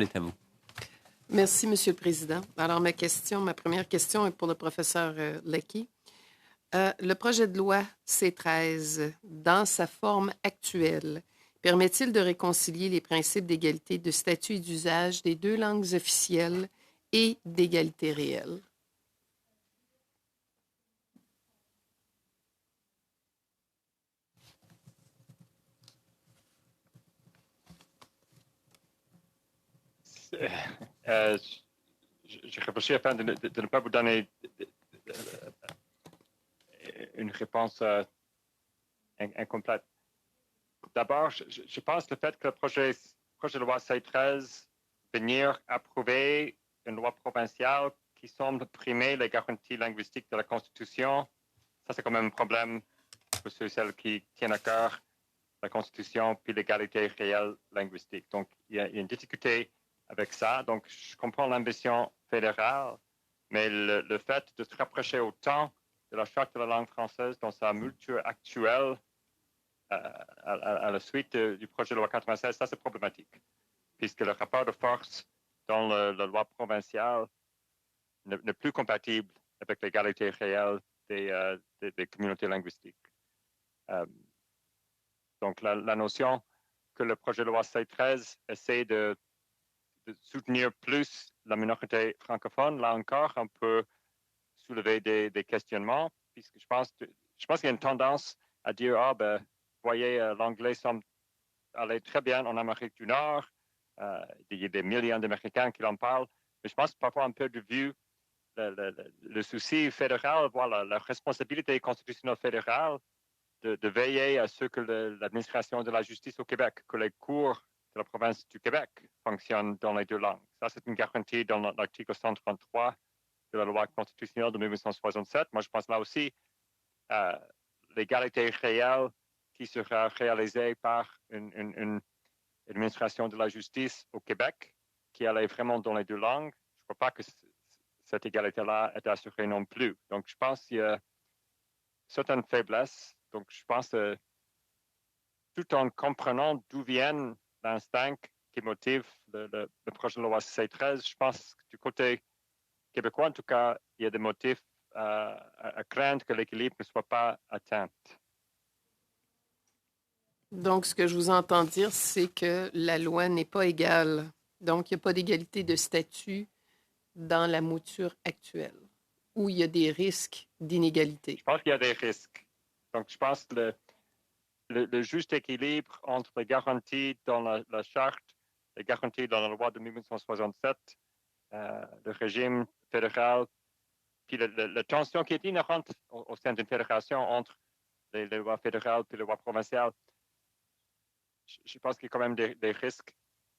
est à vous. Merci, Monsieur le Président. Alors, ma première question est pour le professeur Leckie. Le projet de loi C-13, dans sa forme actuelle, permet-il de réconcilier les principes d'égalité de statut et d'usage des deux langues officielles et d'égalité réelle? Je réfléchis afin de ne pas vous donner une réponse incomplète. D'abord, je pense que le fait que le projet de loi C-13 venir approuver une loi provinciale qui semble primer les garanties linguistiques de la Constitution, ça c'est quand même un problème pour ceux et celles qui tiennent à cœur la Constitution puis l'égalité réelle linguistique. Donc, il y a une difficulté avec ça. Donc, je comprends l'ambition fédérale, mais le fait de se rapprocher autant de la Charte de la langue française dans sa mouture actuelle à la suite du projet de loi 96, ça c'est problématique, puisque le rapport de force dans la loi provinciale n'est plus compatible avec l'égalité réelle des communautés linguistiques. Donc, la notion que le projet de loi C-13 essaie de soutenir plus la minorité francophone, là encore, on peut soulever des questionnements, puisque je pense qu'il y a une tendance à dire, voyez, l'anglais semble aller très bien en Amérique du Nord, il y a des millions d'Américains qui en parlent, mais je pense parfois un peu de vue le souci fédéral, voilà, la responsabilité constitutionnelle fédérale de veiller à ce que l'administration de la justice au Québec, que les cours de la province du Québec fonctionnent dans les deux langues. Ça, c'est une garantie dans l'article 133 de la loi constitutionnelle de 1967. Moi, je pense là aussi l'égalité réelle qui sera réalisée par une administration de la justice au Québec qui allait vraiment dans les deux langues. Je ne crois pas que cette égalité-là est assurée non plus. Donc, je pense qu'il y a certaines faiblesses. Donc, je pense tout en comprenant d'où vient l'instinct qui motive le projet de loi C-13, je pense que du côté québécois, en tout cas, il y a des motifs à craindre que l'équilibre ne soit pas atteint. Donc, ce que je vous entends dire, c'est que la loi n'est pas égale. Donc, il n'y a pas d'égalité de statut dans la mouture actuelle, où il y a des risques d'inégalité. Je pense qu'il y a des risques. Donc, je pense que le juste équilibre entre les garanties dans la charte, les garanties dans la loi de 1967, le régime fédéral, puis la tension qui est inhérente au sein d'une fédération entre les lois fédérales et les lois provinciales, je pense qu'il y a quand même des risques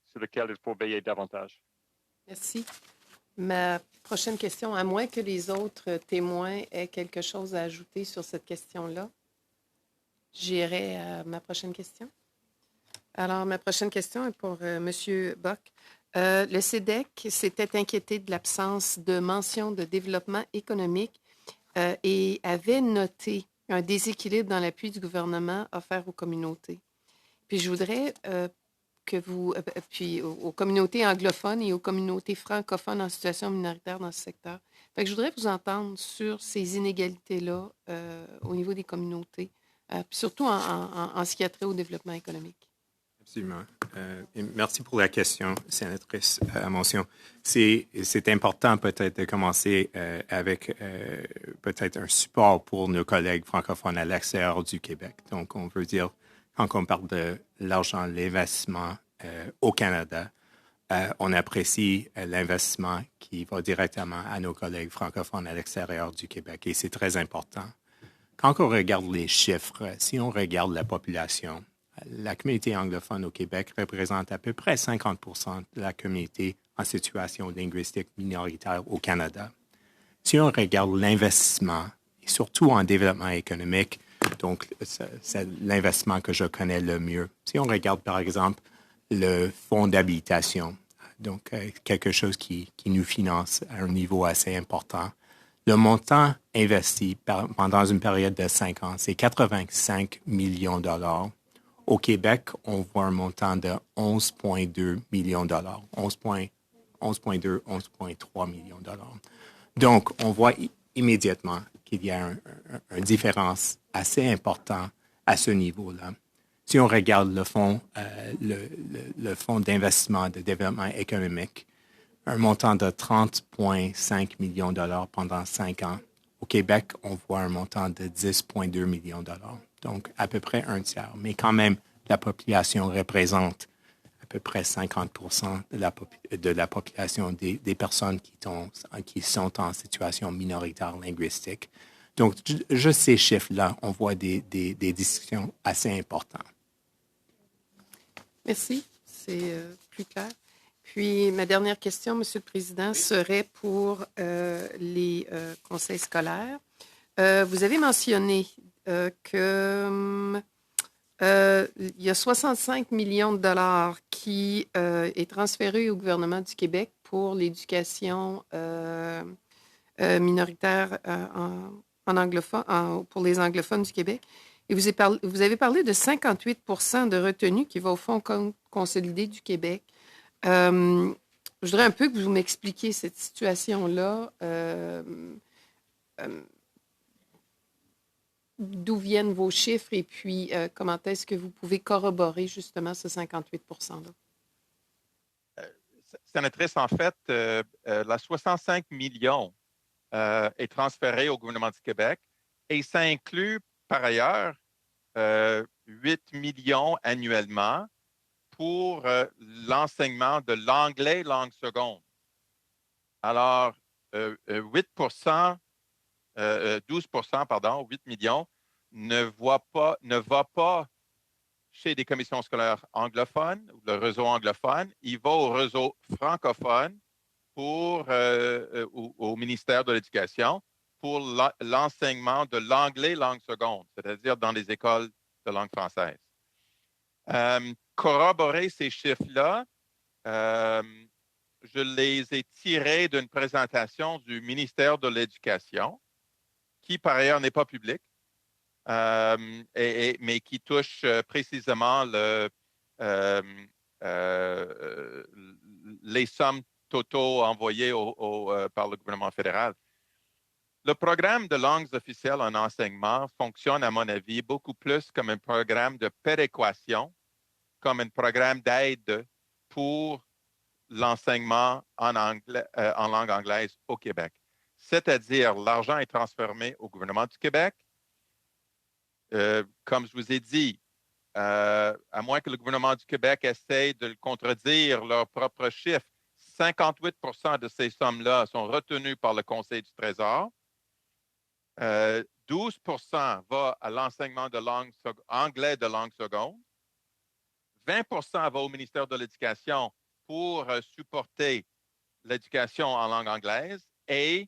sur lesquels il faut veiller davantage. Merci. Ma prochaine question, à moins que les autres témoins aient quelque chose à ajouter sur cette question-là, j'irai à ma prochaine question. Alors, ma prochaine question est pour M. Bock. Le CEDEC s'était inquiété de l'absence de mention de développement économique et avait noté un déséquilibre dans l'appui du gouvernement offert aux communautés. Puis je voudrais puis aux communautés anglophones et aux communautés francophones en situation minoritaire dans ce secteur. Fait que je voudrais vous entendre sur ces inégalités-là au niveau des communautés, puis surtout en ce qui a trait au développement économique. Absolument. Et merci pour la question, sénatrice Monsion. C'est important peut-être de commencer avec peut-être un support pour nos collègues francophones à l'extérieur du Québec. Donc, on veut dire, quand on parle de l'argent, l'investissement au Canada, on apprécie l'investissement qui va directement à nos collègues francophones à l'extérieur du Québec et c'est très important. Quand on regarde les chiffres, si on regarde la population, la communauté anglophone au Québec représente à peu près 50% de la communauté en situation linguistique minoritaire au Canada. Si on regarde l'investissement, et surtout en développement économique, donc c'est l'investissement que je connais le mieux. Si on regarde, par exemple, le fonds d'habitation, donc quelque chose qui nous finance à un niveau assez important, le montant investi pendant une période de 5 ans, c'est 85 millions de dollars Au Québec, on voit un montant de 11,2 millions de dollars. 11,2, 11,3 millions de dollars. Donc, on voit immédiatement qu'il y a une différence assez importante à ce niveau-là. Si on regarde le fonds, le fonds d'investissement de développement économique, un montant de 30,5 millions de dollars pendant 5 ans. Au Québec, on voit un montant de 10,2 millions de dollars. Donc, à peu près un tiers. Mais quand même, la population représente à peu près 50% de la population des personnes qui sont en situation minoritaire linguistique. Donc, juste ces chiffres-là, on voit des discussions assez importantes. Merci, c'est plus clair. Puis, ma dernière question, Monsieur le Président, serait pour les conseils scolaires. Vous avez mentionné qu'il y a 65 millions de dollars qui est transféré au gouvernement du Québec pour l'éducation minoritaire en anglophone, pour les anglophones du Québec. Et vous avez parlé de 58 de retenue qui va au Fonds consolidé du Québec. Je voudrais un peu que vous m'expliquiez cette situation-là. D'où viennent vos chiffres et puis comment est-ce que vous pouvez corroborer justement ce 58 %-là? Sénatrice, en fait, la 65 millions est transférée au gouvernement du Québec et ça inclut par ailleurs 8 millions annuellement pour l'enseignement de l'anglais langue seconde. Alors, 8 12 pardon, 8 millions ne va pas chez des commissions scolaires anglophones, ou le réseau anglophone, il va au réseau francophone au ministère de l'Éducation pour l'enseignement de l'anglais langue seconde, c'est-à-dire dans les écoles de langue française. Corroborer ces chiffres-là, je les ai tirés d'une présentation du ministère de l'Éducation, qui par ailleurs n'est pas publique, mais qui touche précisément les sommes totaux envoyées par le gouvernement fédéral. Le programme de langues officielles en enseignement fonctionne, à mon avis, beaucoup plus comme un programme de péréquation, comme un programme d'aide pour l'enseignement en langue anglaise au Québec. C'est-à-dire, l'argent est transféré au gouvernement du Québec. Comme je vous ai dit, à moins que le gouvernement du Québec essaye de contredire leurs propres chiffres, 58 % de ces sommes-là sont retenues par le Conseil du Trésor. 12 % va à l'enseignement de langue anglais de langue seconde. 20 % va au ministère de l'Éducation pour supporter l'éducation en langue anglaise et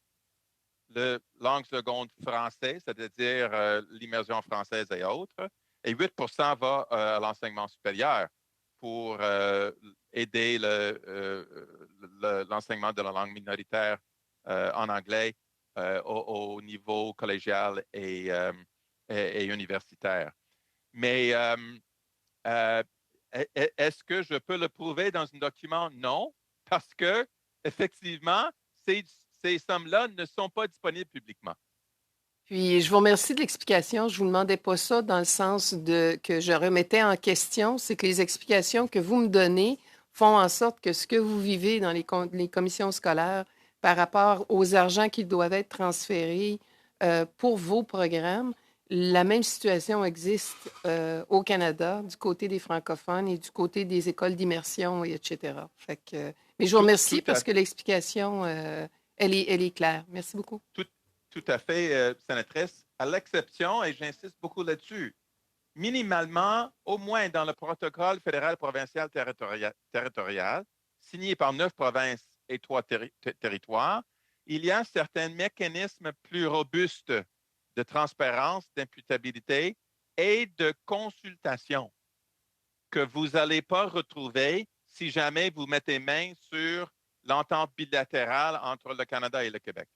la langue seconde française, c'est-à-dire l'immersion française et autres. Et 8 % va à l'enseignement supérieur pour aider l'enseignement de la langue minoritaire en anglais au niveau collégial et universitaire. Mais est-ce que je peux le prouver dans un document? Non, parce que effectivement, ces sommes-là ne sont pas disponibles publiquement. Puis, je vous remercie de l'explication. Je ne vous demandais pas ça dans le sens que je remettais en question. C'est que les explications que vous me donnez font en sorte que ce que vous vivez dans les commissions scolaires par rapport aux argents qui doivent être transférés pour vos programmes, la même situation existe au Canada, du côté des francophones et du côté des écoles d'immersion, etc. Mais je vous remercie parce que l'explication, elle est claire. Merci beaucoup. Tout à fait, sénatrice. À l'exception, et j'insiste beaucoup là-dessus, minimalement, au moins dans le protocole fédéral provincial territorial, signé par 9 provinces et 3 territoires, il y a certains mécanismes plus robustes de transparence, d'imputabilité et de consultation que vous n'allez pas retrouver si jamais vous mettez main sur l'entente bilatérale entre le Canada et le Québec.